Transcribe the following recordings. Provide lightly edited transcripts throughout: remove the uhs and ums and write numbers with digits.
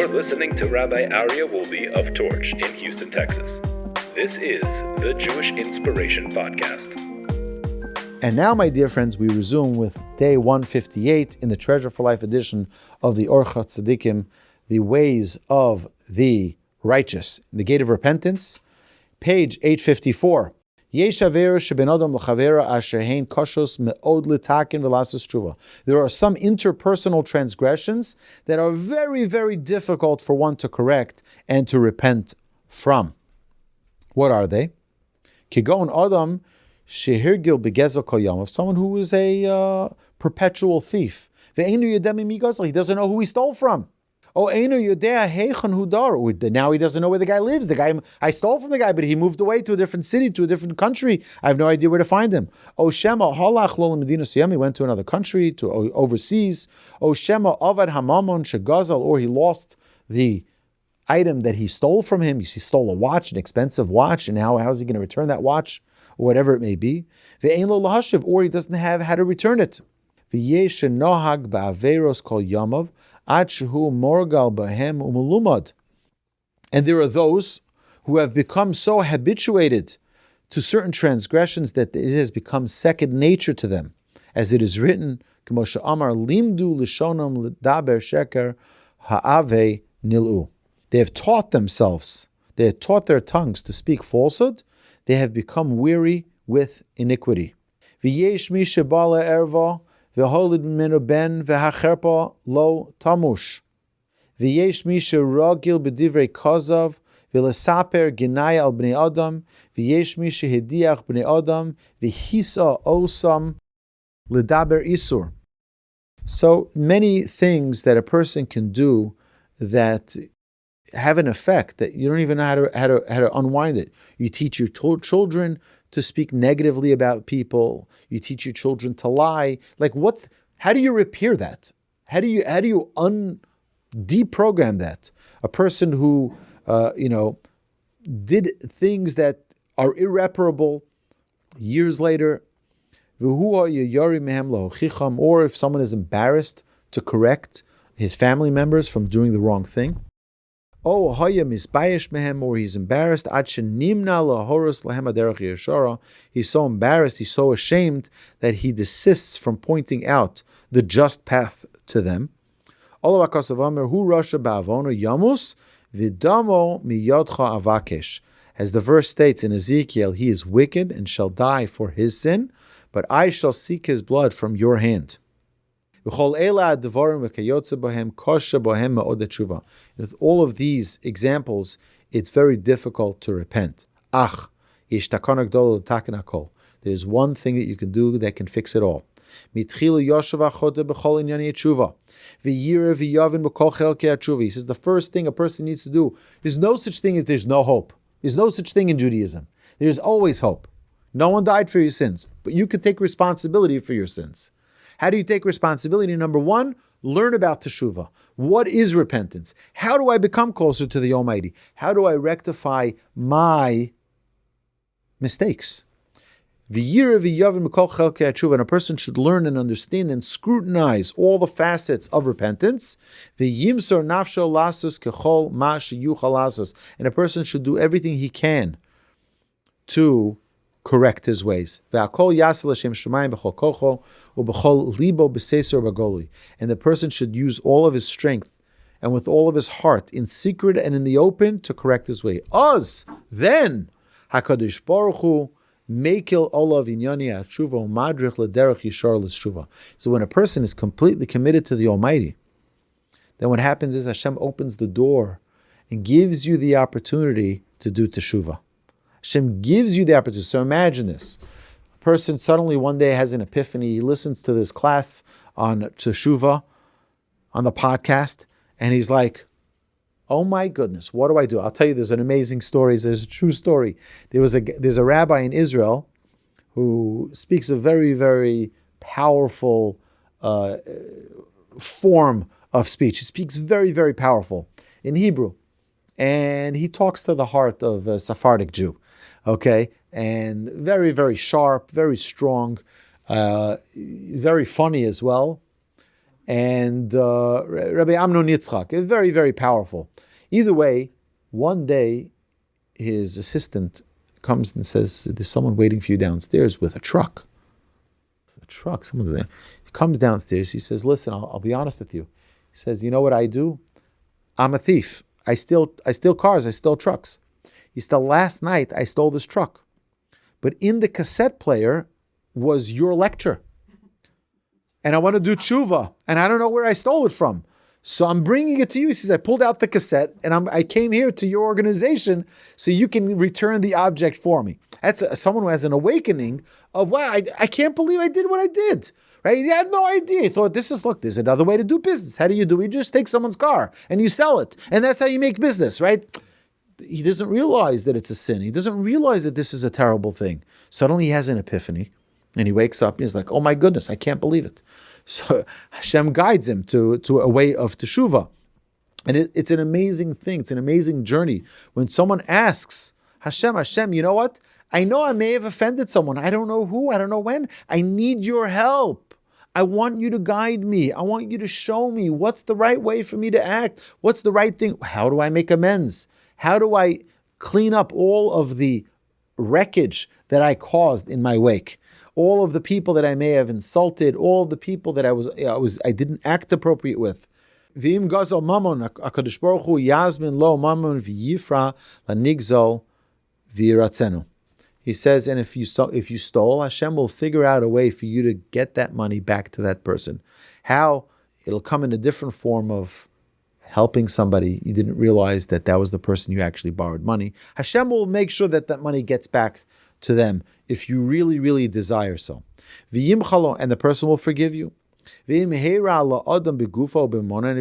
You're listening to Rabbi Aryeh Wolbe of Torch in Houston, Texas. This is the Jewish Inspiration Podcast. And now, my dear friends, we resume with day 158 in the Treasure for Life edition of the Orchos Tzaddikim, the ways of the righteous, the gate of repentance, page 854. There are some interpersonal transgressions that are very, very difficult for one to correct and to repent from. What are they? Adam, someone who is a perpetual thief. He doesn't know who he stole from. Now he doesn't know where the guy lives. I stole from the guy, but he moved away to a different city, to a different country. I have no idea where to find him. He went to another country, to overseas. Or he lost the item that he stole from him. He stole a watch, an expensive watch, and how is he going to return that watch, or whatever it may be? Or he doesn't have how to return it. And there are those who have become so habituated to certain transgressions that it has become second nature to them. As it is written, they have taught themselves, they have taught their tongues to speak falsehood, they have become weary with iniquity. V'holid minu ben v'hacherpa lo tamush. V'yesh misha ragil b'divrei kazav v'lesaper ginai al bnei adam v'yesh misha hediach bnei adam v'hisa osam ledaber isur. So many things that a person can do that have an effect that you don't even know how to unwind it. You teach your children to speak negatively about people. You teach your children to lie. How do you repair that? How do you deprogram that? A person who did things that are irreparable years later, or if someone is embarrassed to correct his family members from doing the wrong thing, or he's embarrassed, he's so embarrassed, he's so ashamed that he desists from pointing out the just path to them. As the verse states in Ezekiel, he is wicked and shall die for his sin, but I shall seek his blood from your hand. With all of these examples, it's very difficult to repent. There's one thing that you can do that can fix it all. He says the first thing a person needs to do, there's no such thing as there's no hope. There's no such thing in Judaism. There's always hope. No one died for your sins, but you can take responsibility for your sins. How do you take responsibility? Number one, learn about Teshuvah. What is repentance? How do I become closer to the Almighty? How do I rectify my mistakes? And a person should learn and understand and scrutinize all the facets of repentance. And a person should do everything he can to correct his ways. And the person should use all of his strength and with all of his heart, in secret and in the open, to correct his way. Then HaKadosh Baruch Hu Meikil olav inyani ha'teshuvah u'madrich l'derech yishar l'teshuvah. So when a person is completely committed to the Almighty, then what happens is Hashem opens the door and gives you the opportunity to do Teshuvah. Hashem gives you the opportunity. So imagine this. A person suddenly one day has an epiphany. He listens to this class on Teshuvah, on the podcast, and he's like, oh my goodness, what do I do? I'll tell you, there's an amazing story. There's a true story. There's a rabbi in Israel who speaks a very, very powerful form of speech. He speaks very, very powerful in Hebrew. And he talks to the heart of a Sephardic Jew. Okay? And very, very sharp, very strong, very funny as well. and Rabbi Amnon Yitzchak. It's very, very powerful. Either way, one day his assistant comes and says, there's someone waiting for you downstairs with a truck. Someone's there. He comes downstairs. He says, listen, I'll be honest with you. He says, you know what I do? I'm a thief. I steal cars. I steal trucks. He said, last night I stole this truck. But in the cassette player was your lecture. And I want to do Teshuvah. And I don't know where I stole it from. So I'm bringing it to you. He says, I pulled out the cassette and I came here to your organization so you can return the object for me. That's someone who has an awakening of, wow, I can't believe I did what I did. Right? He had no idea. He thought, there's another way to do business. How do you do it? You just take someone's car and you sell it. And that's how you make business, right? He doesn't realize that it's a sin. He doesn't realize that this is a terrible thing. Suddenly he has an epiphany and he wakes up and he's like, oh my goodness, I can't believe it. So Hashem guides him to a way of Teshuvah. And it's an amazing thing. It's an amazing journey. When someone asks, Hashem, you know what? I know I may have offended someone. I don't know who. I don't know when. I need your help. I want you to guide me. I want you to show me what's the right way for me to act. What's the right thing? How do I make amends? How do I clean up all of the wreckage that I caused in my wake? All of the people that I may have insulted, all of the people that I didn't act appropriate with. V'im gazal mamon, HaKadosh Baruch Hu yazmin lo mamon v'yifra lanigzal v'yiratzenu. He says, and if you stole, Hashem will figure out a way for you to get that money back to that person. How? It'll come in a different form of helping somebody. You didn't realize that was the person you actually borrowed money. Hashem will make sure that money gets back to them if you really, really desire so. V'yimchalo, and the person will forgive you. And if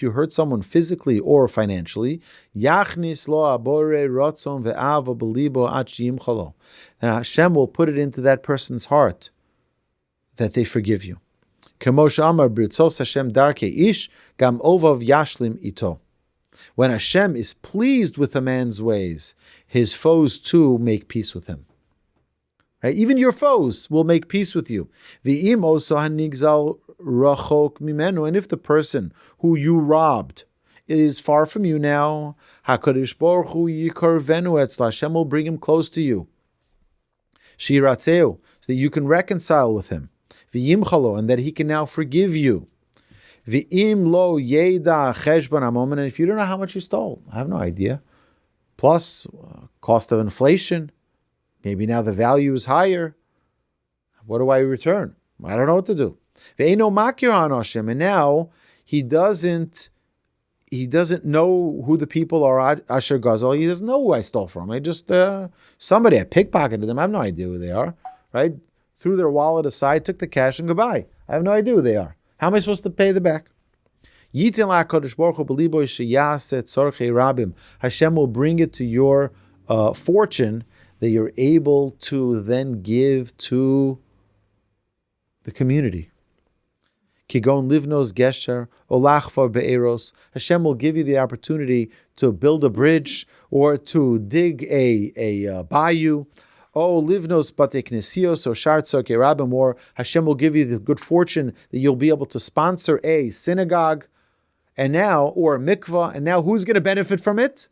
you hurt someone physically or financially, and Hashem will put it into that person's heart that they forgive you. When Hashem is pleased with a man's ways, his foes too make peace with him. Right? Even your foes will make peace with you. And if the person who you robbed is far from you now, HaKadosh Baruch Hu yikarvenu etzla, Hashem will bring him close to you. Shiratzeu, so that you can reconcile with him. V'yimchalo, and that he can now forgive you. V'im lo yeda cheshbon hamon, and if you don't know how much you stole, I have no idea. Plus, cost of inflation. Maybe now the value is higher. What do I return? I don't know what to do. And now he doesn't know who the people are. Asher Gazal. He doesn't know who I stole from. I just somebody, I pickpocketed them. I have no idea who they are. Right? Threw their wallet aside, took the cash, and goodbye. I have no idea who they are. How am I supposed to pay them back? Hashem will bring it to your fortune that you're able to then give to the community. Kigon livnos gesher olachvar be'eros. Hashem will give you the opportunity to build a bridge or to dig a bayou. Oh, livnos bateknesios or Shaar HaTeshuvah, or Hashem will give you the good fortune that you'll be able to sponsor a synagogue, and now, or a mikvah, and now who's going to benefit from it?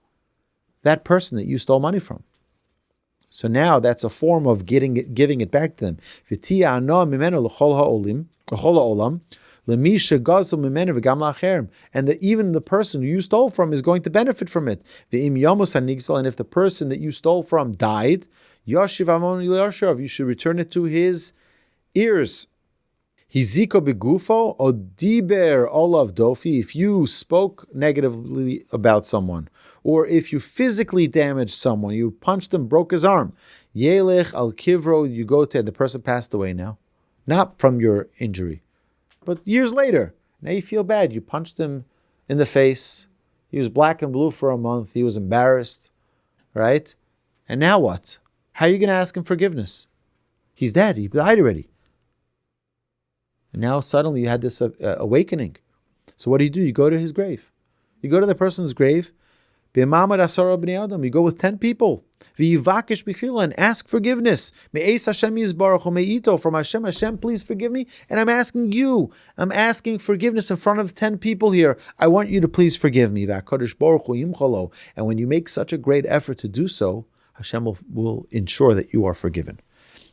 That person that you stole money from. So now that's a form of giving it back to them. And that even the person who you stole from is going to benefit from it. And if the person that you stole from died, you should return it to his ears. Hiziko begufo odiber olav dofi. If you spoke negatively about someone, or if you physically damaged someone, you punched him, broke his arm, yelech al kivro, you go to, the person passed away now, not from your injury, but years later. Now you feel bad. You punched him in the face. He was black and blue for a month. He was embarrassed, right? And now what? How are you going to ask him forgiveness? He's dead. He died already. And now suddenly you had this awakening. So what do? You go to his grave. You go to the person's grave, B'mamad asara b'nei adam. You go with 10 people. V'yivakesh b'chila, and ask forgiveness. Me'es Hashem yizbarach u'me'ito, from Hashem. Hashem, please forgive me. And I'm asking you. I'm asking forgiveness in front of 10 people here. I want you to please forgive me. V'akadosh baruch hu yimcholo. And when you make such a great effort to do so, Hashem will ensure that you are forgiven.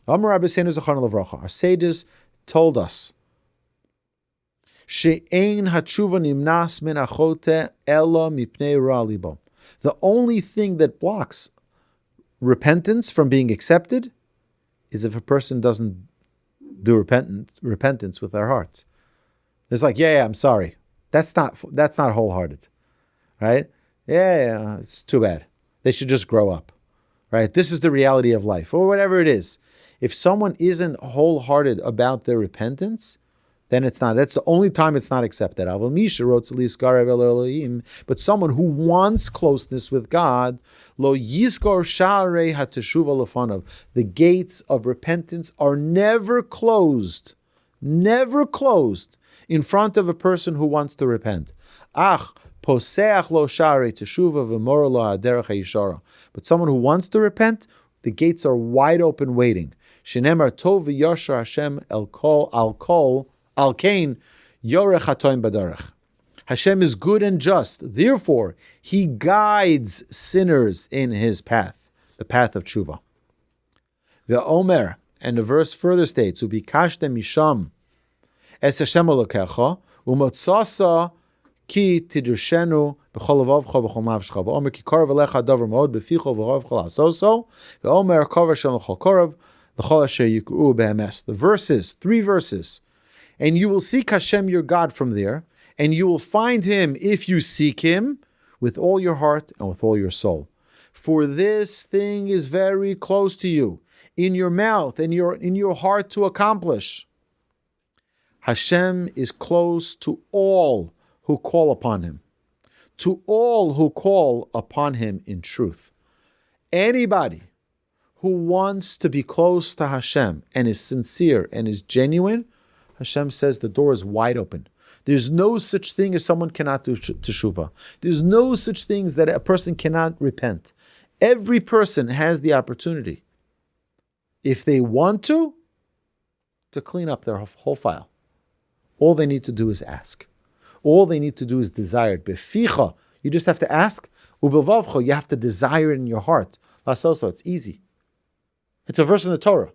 Our sages told us, She'ein hatshuva nimnas min achote ella mipnei ra libo. The only thing that blocks repentance from being accepted is if a person doesn't do repentance with their hearts. It's like, yeah, I'm sorry. That's not wholehearted, right? Yeah, it's too bad. They should just grow up, right? This is the reality of life, or whatever it is. If someone isn't wholehearted about their repentance, then it's not. That's the only time it's not accepted. But someone who wants closeness with God, lo yizkor Shaar HaTeshuvah lefanov. The gates of repentance are never closed in front of a person who wants to repent. Poseach lo Shaar HaTeshuvah v'mor lo haderech hayishara. But someone who wants to repent, the gates are wide open waiting. Shenemar tov v'yashar Hashem al kol Al-Kain, Yorech Hatoim Badarech. Hashem is good and just. Therefore, He guides sinners in His path, the path of Teshuvah. Ve'omer, and the verse further states, Ubikashtem misham es Hashem Elokecha, umotzasa ki tidrushenu b'chol levavcha b'chol nafshcha. Ve'omer ki karav elecha davar mod b'ficho v'ravcha l'asoso. Ve'omer karav Hashem l'chol karav l'chol asher yikru be'emes. The verses, 3 verses. And you will seek Hashem your God from there, and you will find Him if you seek Him with all your heart and with all your soul. For this thing is very close to you, in your mouth and in your heart to accomplish. Hashem is close to all who call upon Him, to all who call upon Him in truth. Anybody who wants to be close to Hashem and is sincere and is genuine, Hashem says the door is wide open. There's no such thing as someone cannot do teshuvah. There's no such things that a person cannot repent. Every person has the opportunity, if they want to clean up their whole file. All they need to do is ask. All they need to do is desire it. Beficha, you just have to ask. Ubelvavcha, you have to desire it in your heart. Lasoso, it's easy. It's a verse in the Torah.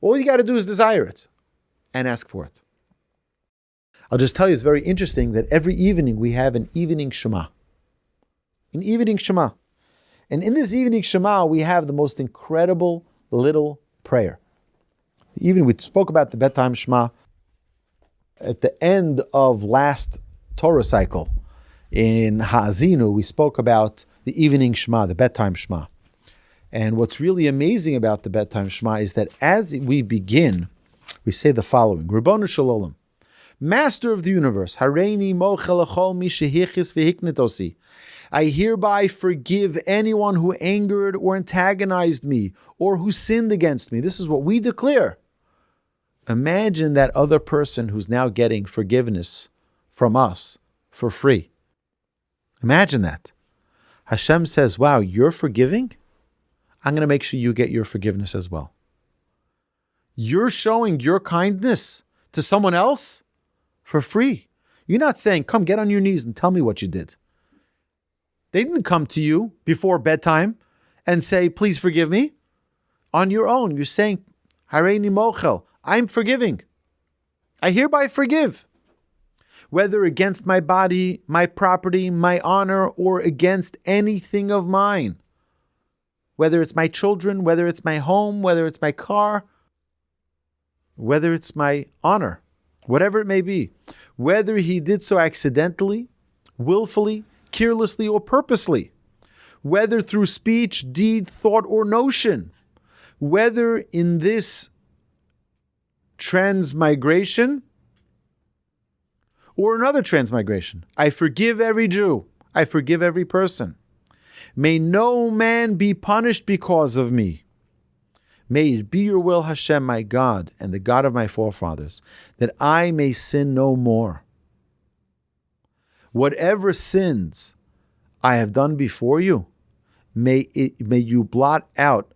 All you got to do is desire it and ask for it. I'll just tell you, it's very interesting that every evening we have an evening Shema. An evening Shema. And in this evening Shema, we have the most incredible little prayer. Even we spoke about the bedtime Shema at the end of last Torah cycle. In Ha'azinu, we spoke about the evening Shema, the bedtime Shema. And what's really amazing about the bedtime Shema is that as we begin, we say the following: Ribono shel Olam, Master of the universe, Hareini mochel echol mi shehichis v'hiknetosi. I hereby forgive anyone who angered or antagonized me or who sinned against me. This is what we declare. Imagine that other person who's now getting forgiveness from us for free. Imagine that. Hashem says, wow, you're forgiving? I'm going to make sure you get your forgiveness as well. You're showing your kindness to someone else for free. You're not saying, come get on your knees and tell me what you did. They didn't come to you before bedtime and say, please forgive me. On your own, you're saying, Hareini mochel, I'm forgiving. I hereby forgive. Whether against my body, my property, my honor, or against anything of mine. Whether it's my children, whether it's my home, whether it's my car, whether it's my honor, whatever it may be. Whether he did so accidentally, willfully, carelessly, or purposely. Whether through speech, deed, thought, or notion. Whether in this transmigration or another transmigration. I forgive every Jew. I forgive every person. May no man be punished because of me. May it be your will, Hashem, my God, and the God of my forefathers, that I may sin no more. Whatever sins I have done before you, may you blot out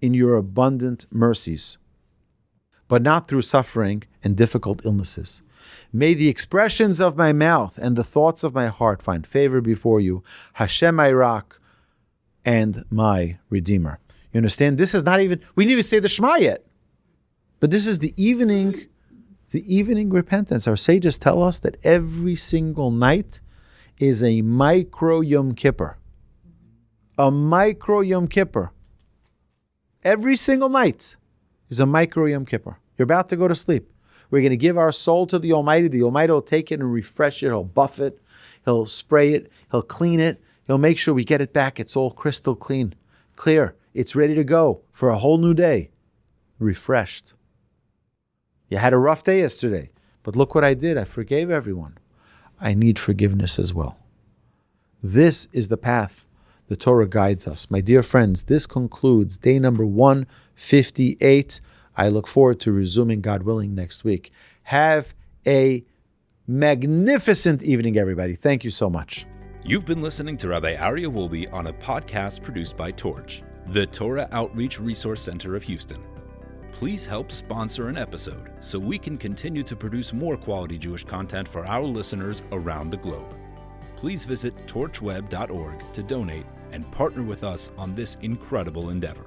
in your abundant mercies, but not through suffering and difficult illnesses. May the expressions of my mouth and the thoughts of my heart find favor before you, Hashem my rock and my Redeemer. You understand? This is not even, we didn't even say the Shema yet. But this is the evening repentance. Our sages tell us that every single night is a micro Yom Kippur. A micro Yom Kippur. Every single night is a micro Yom Kippur. You're about to go to sleep. We're going to give our soul to the Almighty. The Almighty will take it and refresh it. He'll buff it. He'll spray it. He'll clean it. He'll make sure we get it back. It's all crystal clean, clear. It's ready to go for a whole new day. Refreshed. You had a rough day yesterday, but look what I did. I forgave everyone. I need forgiveness as well. This is the path the Torah guides us. My dear friends, this concludes day number 158. I look forward to resuming, God willing, next week. Have a magnificent evening, everybody. Thank you so much. You've been listening to Rabbi Aryeh Wolbe on a podcast produced by Torch, the Torah Outreach Resource Center of Houston. Please help sponsor an episode so we can continue to produce more quality Jewish content for our listeners around the globe. Please visit torchweb.org to donate and partner with us on this incredible endeavor.